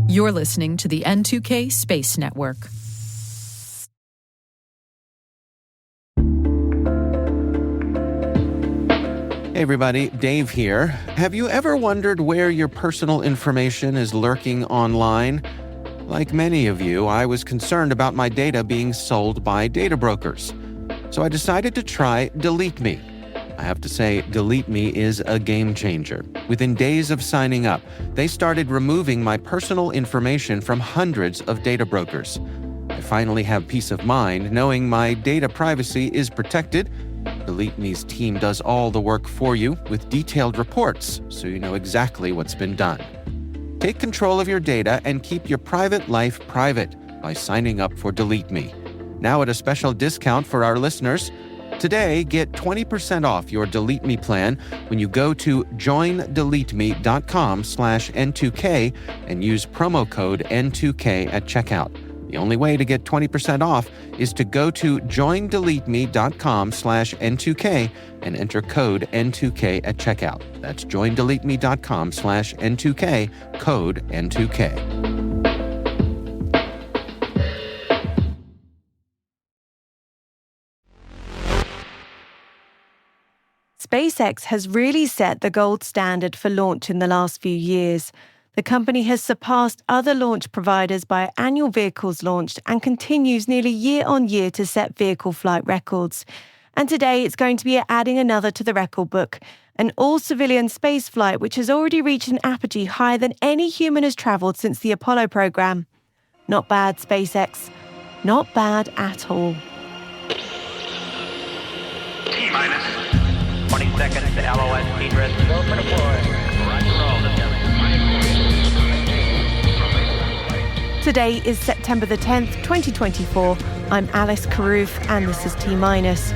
You're listening to the N2K Space Network. Hey everybody, Dave here. Have you ever wondered where your personal information is lurking online? Like many of you, I was concerned about my data being sold by data brokers. So I decided to try Delete Me. I have to say, Delete Me is a game changer. Within days of signing up, they started removing my personal information from hundreds of data brokers. I finally have peace of mind knowing my data privacy is protected. Delete Me's team does all the work for you with detailed reports, so you know exactly what's been done. Take control of your data and keep your private life private by signing up for Delete Me. Now at a special discount for our listeners. Today, get 20% off your Delete Me plan when you go to joindeleteme.com/N2K and use promo code N2K at checkout. The only way to get 20% off is to go to joindeleteme.com/N2K and enter code N2K at checkout. That's joindeleteme.com/N2K, code N2K. SpaceX has really set the gold standard for launch in the last few years. The company has surpassed other launch providers by annual vehicles launched and continues nearly year on year to set vehicle flight records. And today it's going to be adding another to the record book, an all-civilian spaceflight which has already reached an apogee higher than any human has travelled since the Apollo program. Not bad, SpaceX. Not bad at all. T-minus 20 seconds to LOS T-Dress. Go for deploy. Roger roll. Today is September the 10th, 2024. I'm Alice Carruth, and this is T-minus.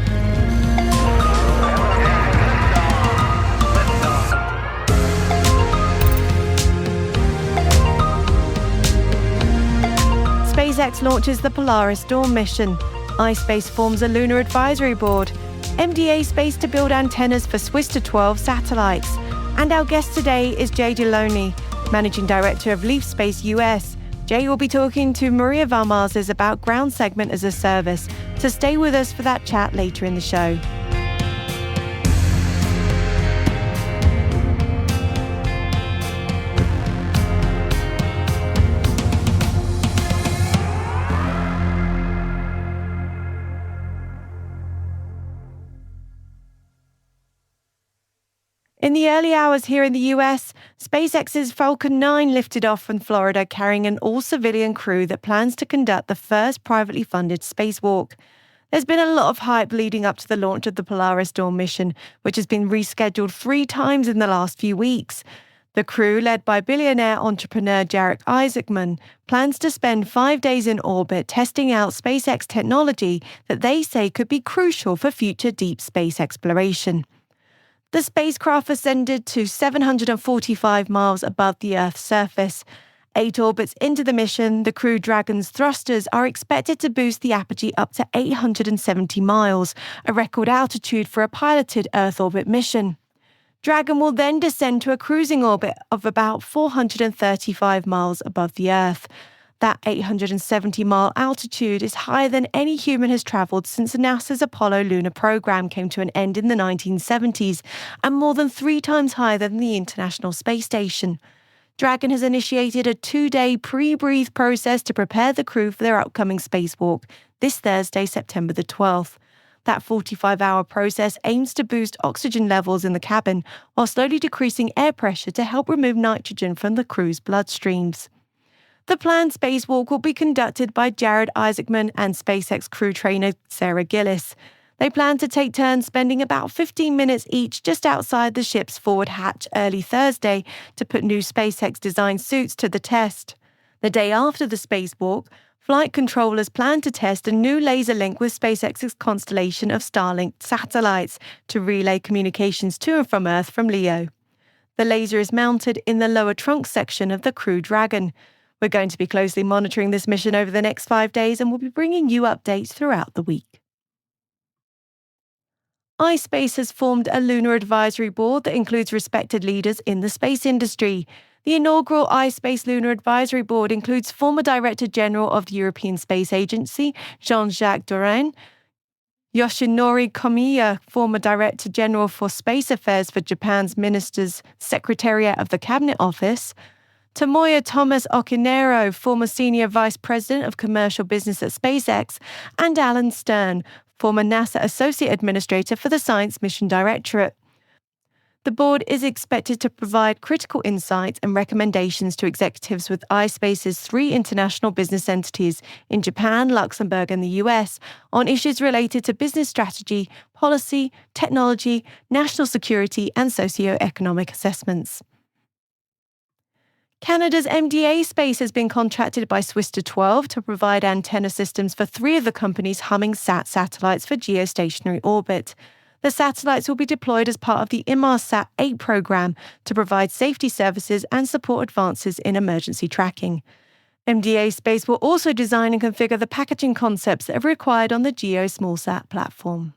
SpaceX launches the Polaris Dawn mission. iSpace forms a Lunar Advisory Board. MDA Space to build antennas for Swiss-12 satellites. And our guest today is Jai Dialani, Managing Director of Leaf Space US. Jai will be talking to Maria Valmarzes about ground segment as a service, so stay with us for that chat later in the show. In the early hours here in the US, SpaceX's Falcon 9 lifted off from Florida carrying an all-civilian crew that plans to conduct the first privately funded spacewalk. There's been a lot of hype leading up to the launch of the Polaris Dawn mission, which has been rescheduled 3 times in the last few weeks. The crew, led by billionaire entrepreneur Jai Dialani, plans to spend 5 days in orbit testing out SpaceX technology that they say could be crucial for future deep space exploration. The spacecraft ascended to 745 miles above the Earth's surface. 8 orbits into the mission, the Crew Dragon's thrusters are expected to boost the apogee up to 870 miles, a record altitude for a piloted Earth orbit mission. Dragon will then descend to a cruising orbit of about 435 miles above the Earth. That 870-mile altitude is higher than any human has travelled since NASA's Apollo lunar program came to an end in the 1970s, and more than 3 times higher than the International Space Station. Dragon has initiated a 2-day pre-breathe process to prepare the crew for their upcoming spacewalk this Thursday, September the 12th. That 45-hour process aims to boost oxygen levels in the cabin while slowly decreasing air pressure to help remove nitrogen from the crew's bloodstreams. The planned spacewalk will be conducted by Jai Dialani and SpaceX crew trainer Sarah Gillis. They plan to take turns spending about 15 minutes each just outside the ship's forward hatch early Thursday to put new SpaceX-designed suits to the test. The day after the spacewalk, flight controllers plan to test a new laser link with SpaceX's constellation of Starlink satellites to relay communications to and from Earth from LEO. The laser is mounted in the lower trunk section of the Crew Dragon. We're going to be closely monitoring this mission over the next 5 days and we'll be bringing you updates throughout the week. iSpace has formed a Lunar Advisory Board that includes respected leaders in the space industry. The inaugural ispace Lunar Advisory Board includes former Director General of the European Space Agency, Jean-Jacques Dorin, Yoshinori Komiya, former Director General for Space Affairs for Japan's Minister's Secretariat of the Cabinet Office, Tomoya Thomas Okinero, former Senior Vice President of Commercial Business at SpaceX, and Alan Stern, former NASA Associate Administrator for the Science Mission Directorate. The board is expected to provide critical insights and recommendations to executives with iSpace's 3 international business entities in Japan, Luxembourg, and the US on issues related to business strategy, policy, technology, national security, and socio-economic assessments. Canada's MDA Space has been contracted by Swister 12 to provide antenna systems for 3 of the company's HummingSat satellites for geostationary orbit. The satellites will be deployed as part of the Inmarsat 8 program to provide safety services and support advances in emergency tracking. MDA Space will also design and configure the packaging concepts that are required on the GEO SmallSat platform.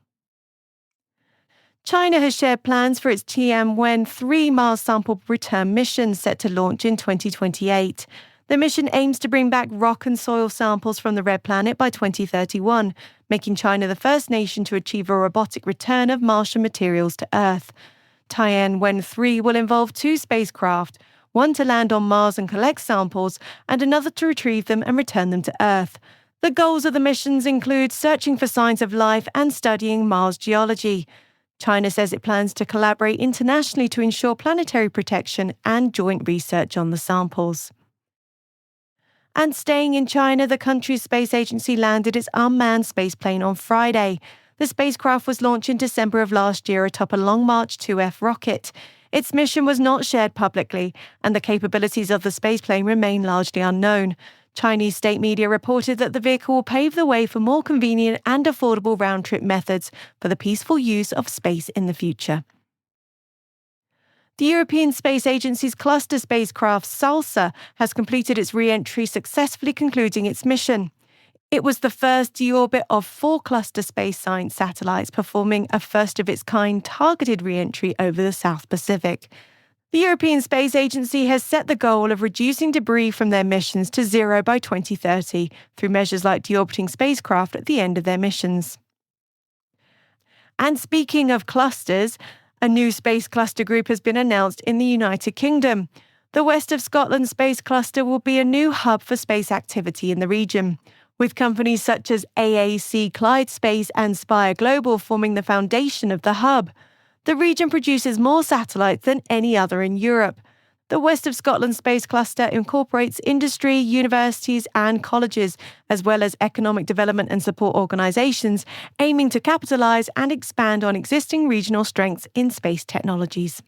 China has shared plans for its Tianwen-3 Mars sample return mission set to launch in 2028. The mission aims to bring back rock and soil samples from the Red Planet by 2031, making China the first nation to achieve a robotic return of Martian materials to Earth. Tianwen-3 will involve 2 spacecraft, one to land on Mars and collect samples, and another to retrieve them and return them to Earth. The goals of the missions include searching for signs of life and studying Mars geology. China says it plans to collaborate internationally to ensure planetary protection and joint research on the samples. And staying in China, the country's space agency landed its unmanned spaceplane on Friday. The spacecraft was launched in December of last year atop a Long March 2F rocket. Its mission was not shared publicly, and the capabilities of the spaceplane remain largely unknown. Chinese state media reported that the vehicle will pave the way for more convenient and affordable round-trip methods for the peaceful use of space in the future. The European Space Agency's cluster spacecraft SALSA has completed its re-entry, successfully concluding its mission. It was the first deorbit of 4 cluster space science satellites, performing a first-of-its-kind targeted re-entry over the South Pacific. The European Space Agency has set the goal of reducing debris from their missions to 0 by 2030 through measures like deorbiting spacecraft at the end of their missions. And speaking of clusters, a new space cluster group has been announced in the United Kingdom. The West of Scotland Space Cluster will be a new hub for space activity in the region, with companies such as AAC Clyde Space and Spire Global forming the foundation of the hub. The region produces more satellites than any other in Europe. The West of Scotland Space Cluster incorporates industry, universities and colleges, as well as economic development and support organisations, aiming to capitalise and expand on existing regional strengths in space technologies.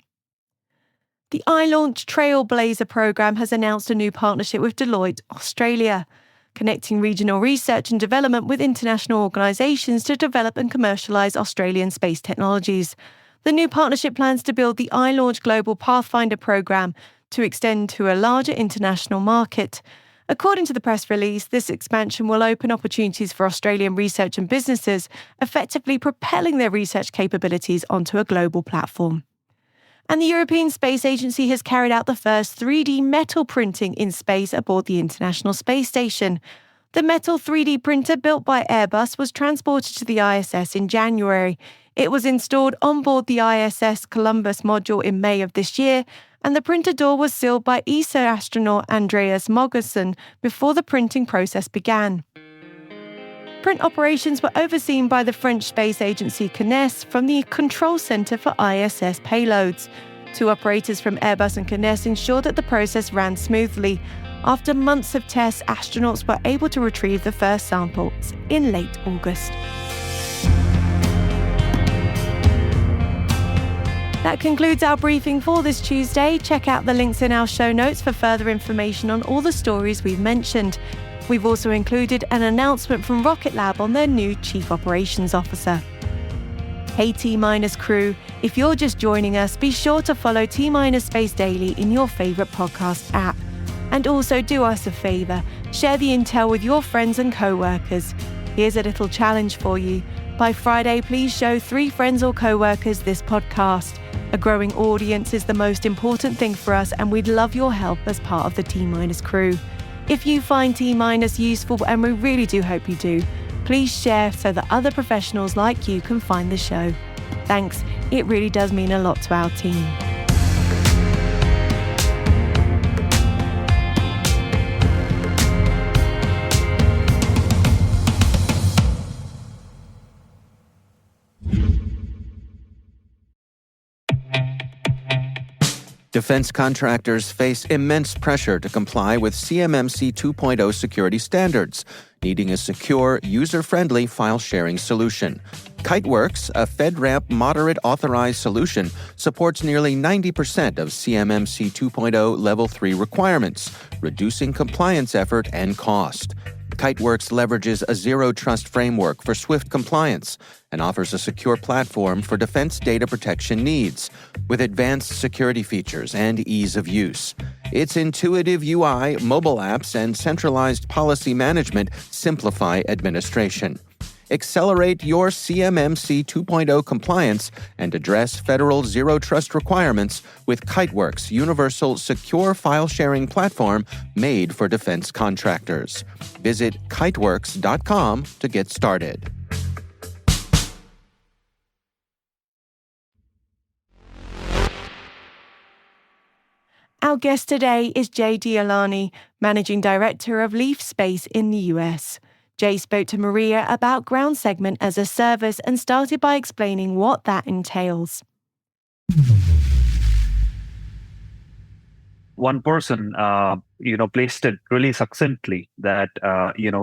The iLaunch Trailblazer programme has announced a new partnership with Deloitte, Australia, connecting regional research and development with international organisations to develop and commercialise Australian space technologies. The new partnership plans to build the iLaunch Global Pathfinder program to extend to a larger international market. According to the press release, this expansion will open opportunities for Australian research and businesses, effectively propelling their research capabilities onto a global platform. And the European Space Agency has carried out the first 3D metal printing in space aboard the International Space Station. The metal 3D printer built by Airbus was transported to the ISS in January. It was installed on board the ISS Columbus module in May of this year, and the printer door was sealed by ESA astronaut Andreas Mogerson before the printing process began. Print operations were overseen by the French space agency CNES from the Control Centre for ISS Payloads. 2 operators from Airbus and CNES ensured that the process ran smoothly. After months of tests, astronauts were able to retrieve the first samples in late August. That concludes our briefing for this Tuesday. Check out the links in our show notes for further information on all the stories we've mentioned. We've also included an announcement from Rocket Lab on their new Chief Operations Officer. Hey T-Minus crew, if you're just joining us, be sure to follow T-Minus Space Daily in your favourite podcast app. And also do us a favour, share the intel with your friends and co-workers. Here's a little challenge for you. By Friday, please show 3 friends or co-workers this podcast. A growing audience is the most important thing for us, and we'd love your help as part of the T-Minus crew. If you find T-Minus useful, and we really do hope you do, please share so that other professionals like you can find the show. Thanks, it really does mean a lot to our team. Defense contractors face immense pressure to comply with CMMC 2.0 security standards, needing a secure, user-friendly file-sharing solution. Kiteworks, a FedRAMP moderate authorized solution, supports nearly 90% of CMMC 2.0 Level 3 requirements, reducing compliance effort and cost. Kiteworks leverages a zero-trust framework for swift compliance and offers a secure platform for defense data protection needs, with advanced security features and ease of use. Its intuitive UI, mobile apps, and centralized policy management simplify administration. Accelerate your CMMC 2.0 compliance and address federal zero-trust requirements with Kiteworks' universal secure file-sharing platform made for defense contractors. Visit kiteworks.com to get started. Our guest today is Jai Dialani, Managing Director of Leaf Space in the US. Jai spoke to Maria about ground segment as a service and started by explaining what that entails. One person, placed it really succinctly that,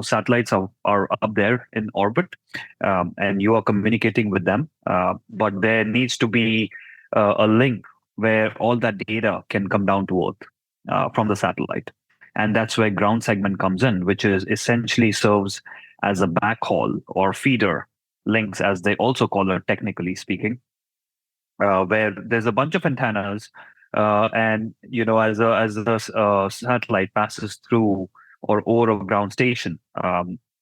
satellites are up there in orbit and you are communicating with them. But there needs to be a link where all that data can come down to Earth from the satellite. And that's where ground segment comes in, which is essentially serves as a backhaul or feeder links, as they also call it, technically speaking, where there's a bunch of antennas. And as the satellite passes through or over a ground station,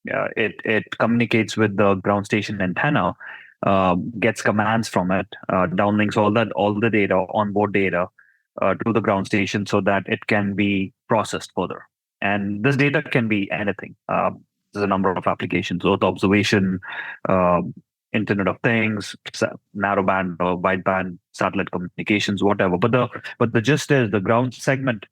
it communicates with the ground station antenna, gets commands from it, downlinks all the data, onboard data, to the ground station so that it can be processed further. And this data can be anything. There's a number of applications: Earth observation, Internet of Things, narrowband or wideband satellite communications, whatever. But the gist is the ground segment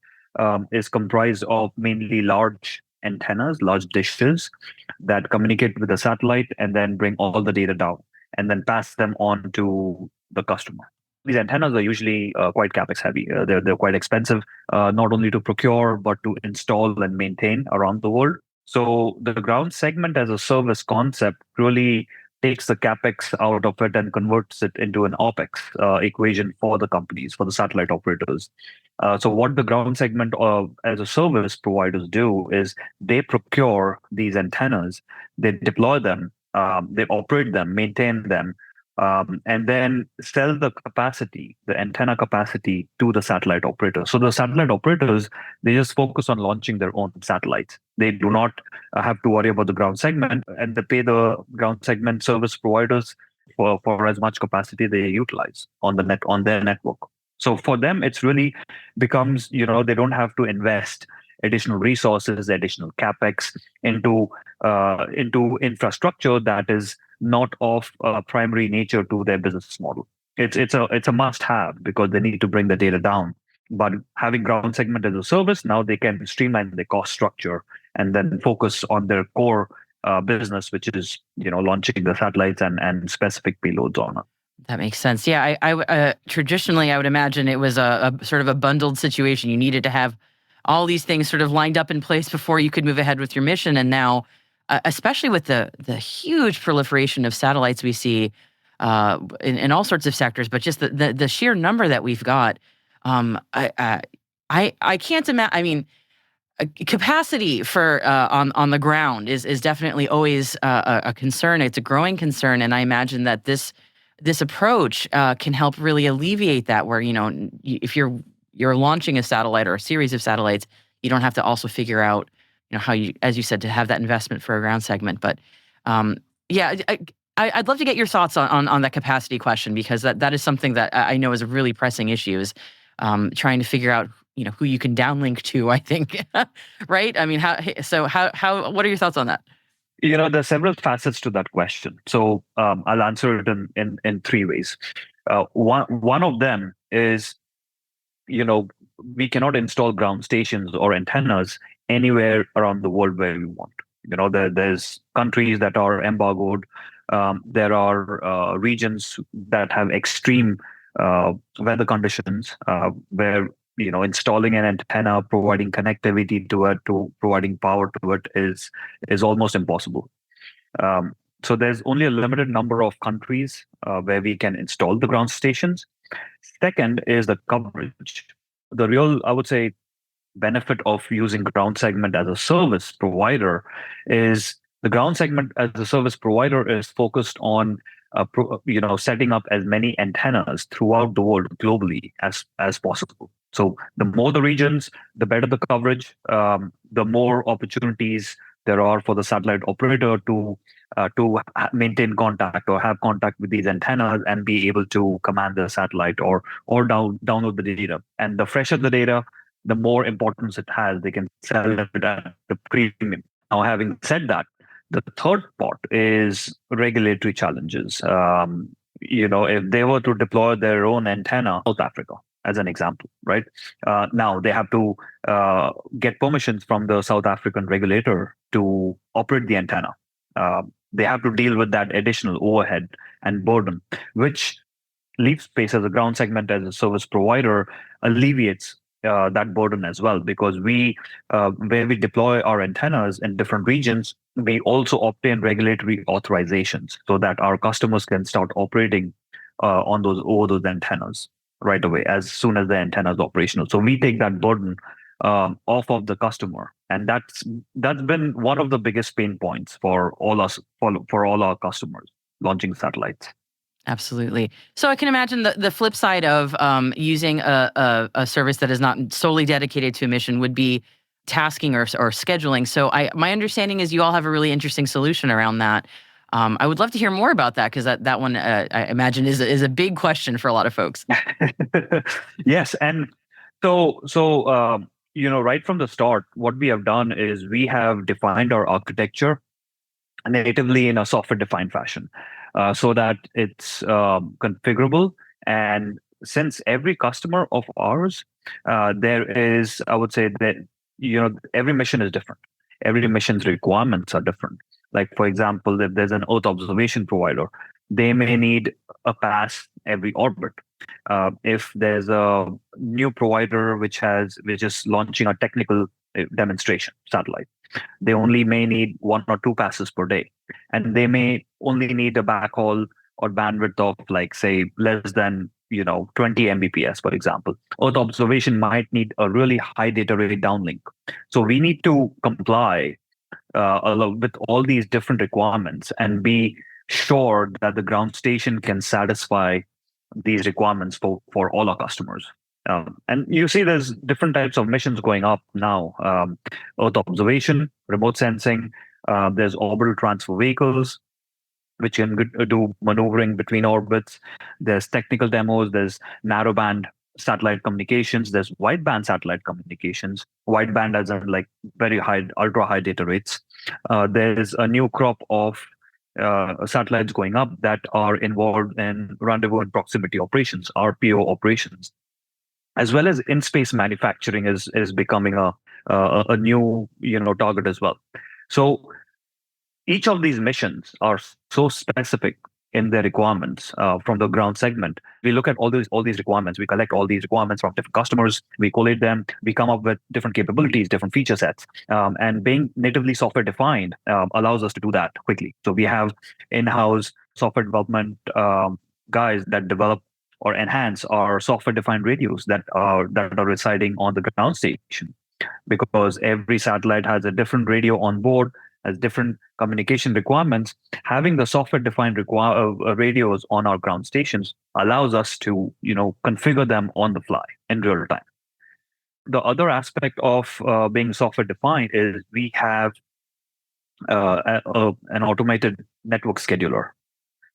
is comprised of mainly large antennas, large dishes that communicate with the satellite and then bring all the data down and then pass them on to the customer. These antennas are usually quite capex heavy. They're quite expensive, not only to procure, but to install and maintain around the world. So the ground segment as a service concept really takes the capex out of it and converts it into an opex equation for the companies, for the satellite operators. So what the ground segment as a service providers do is they procure these antennas, they deploy them, they operate them, maintain them, and then sell the capacity, the antenna capacity, to the satellite operators. So the satellite operators, they just focus on launching their own satellites. They do not have to worry about the ground segment, and they pay the ground segment service providers for as much capacity they utilize on their network. So for them, it's really becomes, they don't have to invest additional resources, additional capex into infrastructure that is not of primary nature to their business model. It's a must-have because they need to bring the data down. But having ground segment as a service, now they can streamline the cost structure and then focus on their core business, which is launching the satellites and specific payloads on it. That makes sense. Yeah, I traditionally I would imagine it was a sort of a bundled situation. You needed to have all these things sort of lined up in place before you could move ahead with your mission. And now, especially with the huge proliferation of satellites we see in all sorts of sectors, but just the sheer number that we've got, I can't imagine. I mean, capacity for on the ground is definitely always a concern. It's a growing concern, and I imagine that this approach can help really alleviate that. Where if you're launching a satellite or a series of satellites, you don't have to also figure out how you, as you said, to have that investment for a ground segment. But I'd love to get your thoughts on that capacity question, because that is something that I know is a really pressing issue, is trying to figure out who you can downlink to, I think. Right? I mean, how what are your thoughts on that? There's several facets to that question. So I'll answer it in three ways. One of them is, we cannot install ground stations or antennas anywhere around the world where we want. There's countries that are embargoed. There are regions that have extreme weather conditions where installing an antenna, providing connectivity to it, to providing power to it is almost impossible. So there's only a limited number of countries where we can install the ground stations. Second is the coverage. The real, I would say, benefit of using ground segment as a service provider is the ground segment as a service provider is focused on setting up as many antennas throughout the world globally as possible. So the more the regions, the better the coverage, the more opportunities there are for the satellite operator to maintain contact or have contact with these antennas and be able to command the satellite or download the data. And the fresher the data, the more importance it has. They can sell it at the premium. Now, having said that, the third part is regulatory challenges. If they were to deploy their own antenna, South Africa, as an example, right? Now they have to get permissions from the South African regulator to operate the antenna. They have to deal with that additional overhead and burden, which Leaf Space as a ground segment as a service provider alleviates that burden as well, because where we deploy our antennas in different regions, we also obtain regulatory authorizations so that our customers can start operating over those antennas right away as soon as the antenna is operational. So we take that burden off of the customer, and that's been one of the biggest pain points for all our customers launching satellites. Absolutely. So I can imagine the flip side of using a service that is not solely dedicated to a mission would be tasking or scheduling. So my understanding is you all have a really interesting solution around that. I would love to hear more about that, because that one I imagine is a big question for a lot of folks. Yes, and so right from the start, what we have done is we have defined our architecture natively in a software-defined fashion, so that it's configurable. And since every customer of ours, there is, I would say that every mission is different. Every mission's requirements are different. Like, for example, if there's an Earth observation provider, they may need a pass every orbit. If there's a new provider which is launching a technical demonstration satellite, they only may need 1 or 2 passes per day, and they may only need a backhaul or bandwidth of, like, say, less than 20 Mbps, for example. Earth observation might need a really high data rate downlink. So we need to comply with all these different requirements and be sure that the ground station can satisfy these requirements for all our customers. And you see there's different types of missions going up now. Earth observation, remote sensing, there's orbital transfer vehicles, which can do maneuvering between orbits. There's technical demos, there's narrowband satellite communications, there's wideband satellite communications. Wideband as in like very high, ultra high data rates. There's a new crop of satellites going up that are involved in rendezvous and proximity operations, RPO operations, as well as in-space manufacturing is becoming a new target as well. So each of these missions are so specific in their requirements from the ground segment. We look at all these requirements. We collect all these requirements from different customers. We collate them. We come up with different capabilities, different feature sets. And being natively software defined allows us to do that quickly. So we have in-house software development guys that develop or enhance our software-defined radios that are residing on the ground station, because every satellite has a different radio on board, has different communication requirements. Having the software-defined radios on our ground stations allows us to configure them on the fly in real time. The other aspect of being software-defined is we have an automated network scheduler.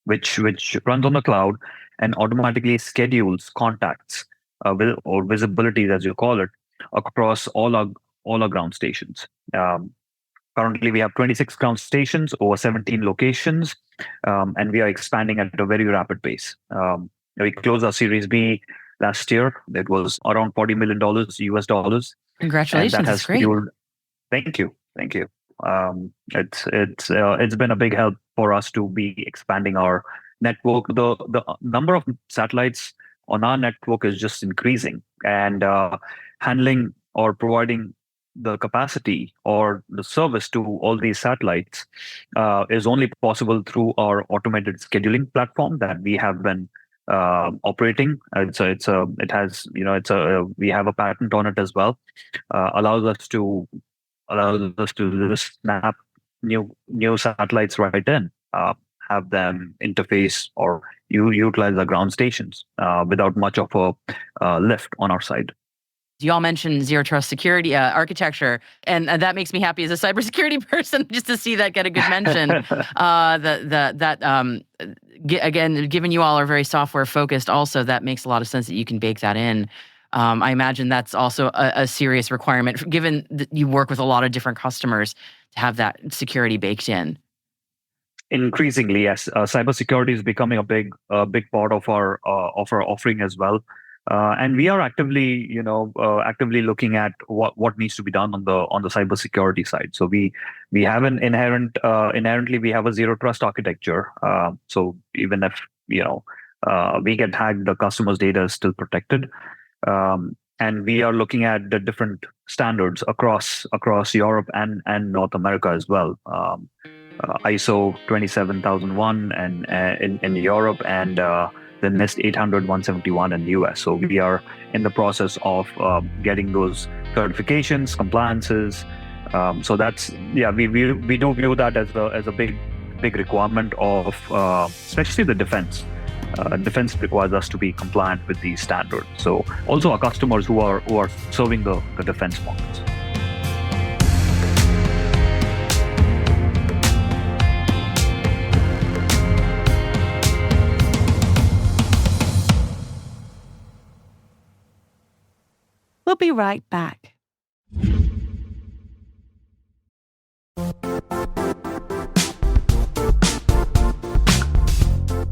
which runs on the cloud and automatically schedules contacts or visibilities, as you call it, across all our ground stations. Currently, we have 26 ground stations over 17 locations, and we are expanding at a very rapid pace. We closed our Series B last year. It was around $40 million US dollars. Congratulations! And that has That's great. fueled. Thank you. It's been a big help for us to be expanding our network. The number of satellites on our network is just increasing, and handling or providing the capacity or the service to all these satellites is only possible through our automated scheduling platform that we have been operating. We have a patent on it as well. Allows us to just snap new satellites right in, have them interface or utilize the ground stations without much of a lift on our side. You all mentioned zero trust security architecture, and that makes me happy as a cybersecurity person just to see that get a good mention. Again, given you all are very software focused, also that makes a lot of sense that you can bake that in. I imagine that's also a serious requirement, given that you work with a lot of different customers, to have that security baked in. Increasingly, yes. Cybersecurity is becoming a big part of our offering as well. And we are actively looking at what needs to be done on the cybersecurity side. So we have an inherently we have a zero trust architecture. So even if we get hacked, the customer's data is still protected. And we are looking at the different standards across Europe and North America as well. ISO 27001 and in Europe, and the NIST 800-171 in the US. So we are in the process of getting those certifications, compliances. So that's we do view that as a big requirement of especially the defense. Defense requires us to be compliant with these standards. So also our customers who are serving the defense markets. We'll be right back.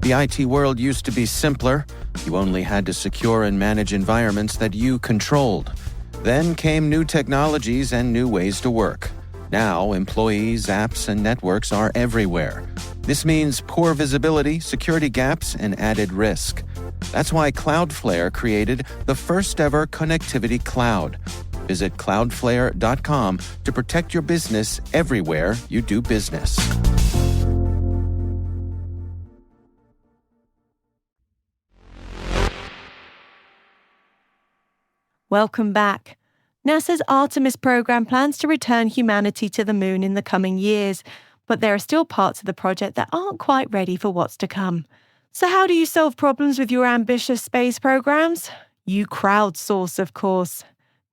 The IT world used to be simpler. You only had to secure and manage environments that you controlled. Then came new technologies and new ways to work. Now, employees, apps, and networks are everywhere. This means poor visibility, security gaps, and added risk. That's why Cloudflare created the first-ever connectivity cloud. Visit cloudflare.com to protect your business everywhere you do business. Welcome back. NASA's Artemis program plans to return humanity to the moon in the coming years, but there are still parts of the project that aren't quite ready for what's to come. So how do you solve problems with your ambitious space programs? You crowdsource, of course.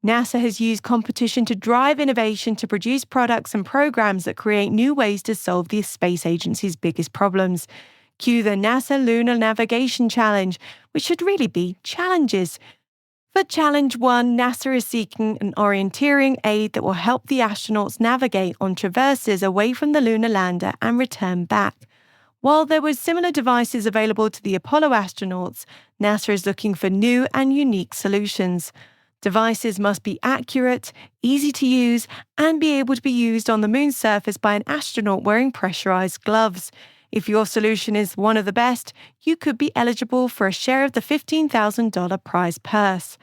NASA has used competition to drive innovation to produce products and programs that create new ways to solve the space agency's biggest problems. Cue the NASA Lunar Navigation Challenge, which should really be challenges. For Challenge 1, NASA is seeking an orienteering aid that will help the astronauts navigate on traverses away from the lunar lander and return back. While there were similar devices available to the Apollo astronauts, NASA is looking for new and unique solutions. Devices must be accurate, easy to use, and be able to be used on the moon's surface by an astronaut wearing pressurized gloves. If your solution is one of the best, you could be eligible for a share of the $15,000 prize purse.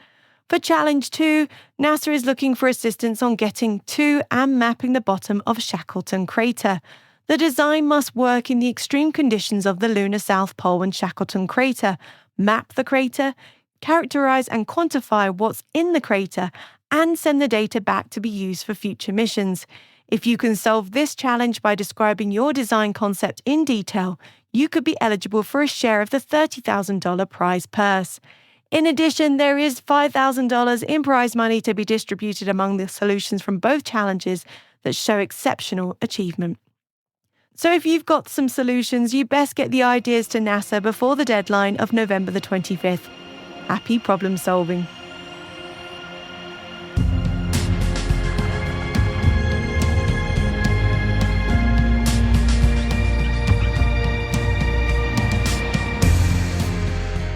For Challenge 2, NASA is looking for assistance on getting to and mapping the bottom of Shackleton crater. The design must work in the extreme conditions of the lunar South Pole and Shackleton crater, map the crater, characterize and quantify what's in the crater, and send the data back to be used for future missions. If you can solve this challenge by describing your design concept in detail, you could be eligible for a share of the $30,000 prize purse. In addition, there is $5,000 in prize money to be distributed among the solutions from both challenges that show exceptional achievement. So if you've got some solutions, you best get the ideas to NASA before the deadline of November the 25th. Happy problem solving.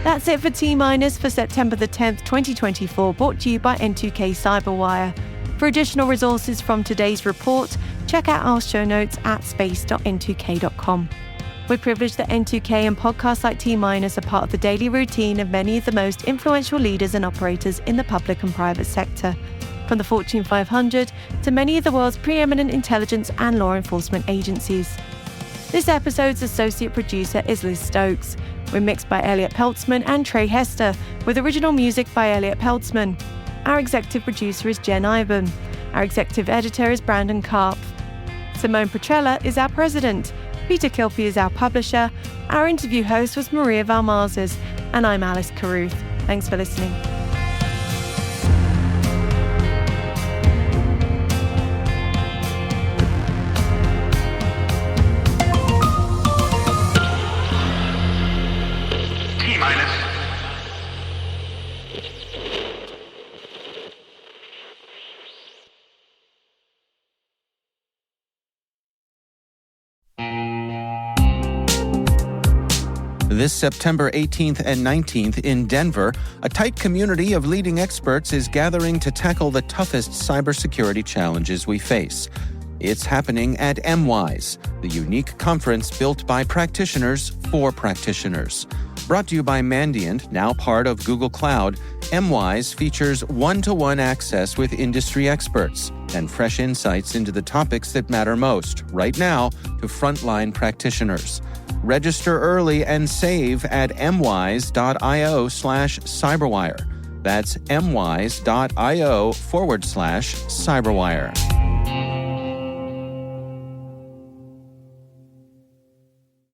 That's it for T-Minus for September the 10th, 2024, brought to you by N2K Cyberwire. For additional resources from today's report, check out our show notes at space.n2k.com. We're privileged that N2K and podcasts like T-Minus are part of the daily routine of many of the most influential leaders and operators in the public and private sector, from the Fortune 500 to many of the world's preeminent intelligence and law enforcement agencies. This episode's associate producer is Liz Stokes. We're mixed by Elliot Peltzman and Trey Hester, with original music by Elliot Peltzman. Our executive producer is Jen Ivan. Our executive editor is Brandon Karpf. Simone Petrella is our president. Peter Kilpie is our publisher. Our interview host was Maria Valmarzes. And I'm Alice Carruth. Thanks for listening. This September 18th and 19th in Denver, a tight community of leading experts is gathering to tackle the toughest cybersecurity challenges we face. It's happening at MWise, the unique conference built by practitioners for practitioners. Brought to you by Mandiant, now part of Google Cloud, MWise features one-to-one access with industry experts and fresh insights into the topics that matter most, right now, to frontline practitioners. Register early and save at mwise.io/cyberwire. That's mwise.io/cyberwire.